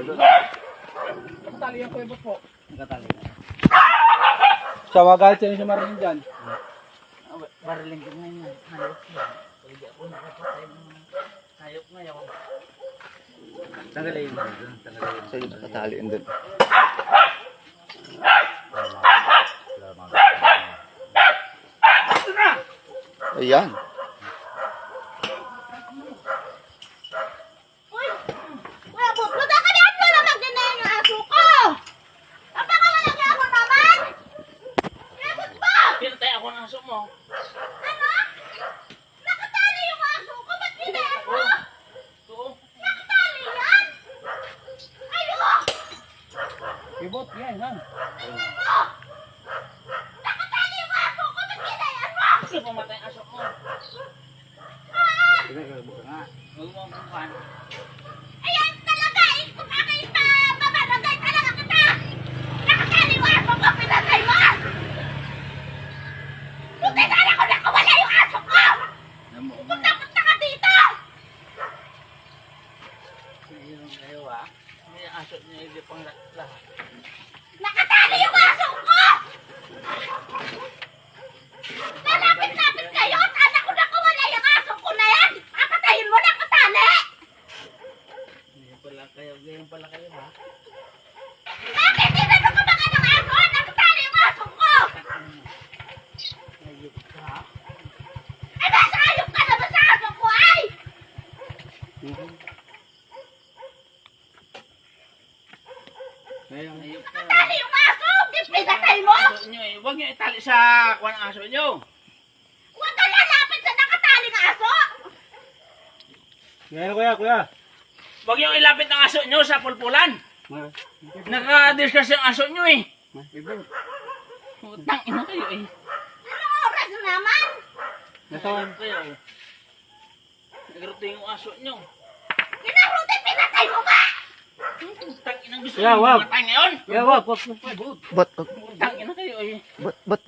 Nakatali yan, Kuya Bot po. Nakatali. Sawagay siya yung Marilyn dyan. Marilyn ko ngayon. Hayop na. Hindi ako nakapatay ng hayop ngayon. Tanggalin mo. Sa'yo nakatali yun dun. Ayan. Uy! Kuya Bot, luta ka na pala magdinayan yung aso ko! Napakawalang niya ako naman! Kuya Bot ba? Pinatay ako ng aso mo. Ano? Nakatali yung aso ko! Ba't ginayan mo? Oo. Nakatali yan? Ayun! Kuya Bot, yan ha. Tingnan mo! Nakatali yung aso ko! Ba't ginayan mo? Kasi pumatay ang aso mo. Ah! Huwag mo ang kuhan. Ayan talaga! Kung aking pabarangay talaga kita! Nakatali yung aso ko! Pinatay mo! Buti sana ko nakawala yung aso ko! Punta ka dito! Mayroon kayo ha. May aso niya hindi pang lahat. Nakatali yung aso ko! Lalapit-lapit kayo! Sana ko nakawala yung aso ko na yan! Papatayin mo nakatali! Ganyan pala kayo ha. Bakit? Tinanong ko ba ka ng aso? Nakatali yung aso ko! Hayop ka ha. Ay, basta ayok ka naman sa aso ko ay! Hayop ka. Nakatali yung aso! Pinatay mo! Aso nyo eh. Huwag nyo itali sa kuhan ang aso nyo. Huwag ka lalapit sa nakataling aso! Yan kuya, kuya. Huwag nyo ilapit ang aso nyo sa pulpulan. Naka-discuss yung aso nyo eh. Utang ina kayo eh. Anong oras na naman? Nasaan kayo? Nagrote yung aso nyo. Pinarutin, pinatay mo ba? Utang ina gusto Yeah, nyo wag. mamatay ngayon. Yeah, wag. Bot, Utang ina kayo eh. bot.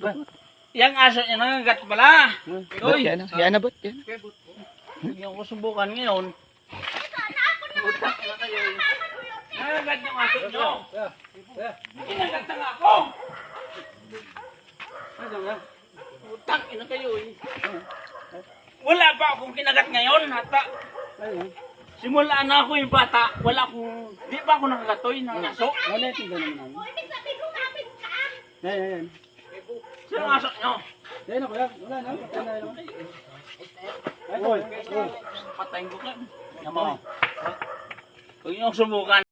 Yang aso nyo nangagat pala. Bot, Uy, yan na. Yan na, bot. Yan. huwag nyo ko subukan ngayon. Sana ako naman Utang ina kayo eh. Nangagat yung aso nyo. Kuya, kuya. Kinagat na nga ako. Ano nga? Utang ina kayo eh. Wala pa akong kinagat ngayon. Hata. Ayun. Simula na ako yung bata. Wala akong, di pa ako nakagatoy ng aso. Wala yung tingnan naman namin. Ibig sabihin lumapit ka. Yan, yan, yan. Sino ang aso nyo? Yan na kuya. Wala na. Wala na naman. Ay, oy. Patayin ko kayo. Yamaw. Huwag niyo subukan.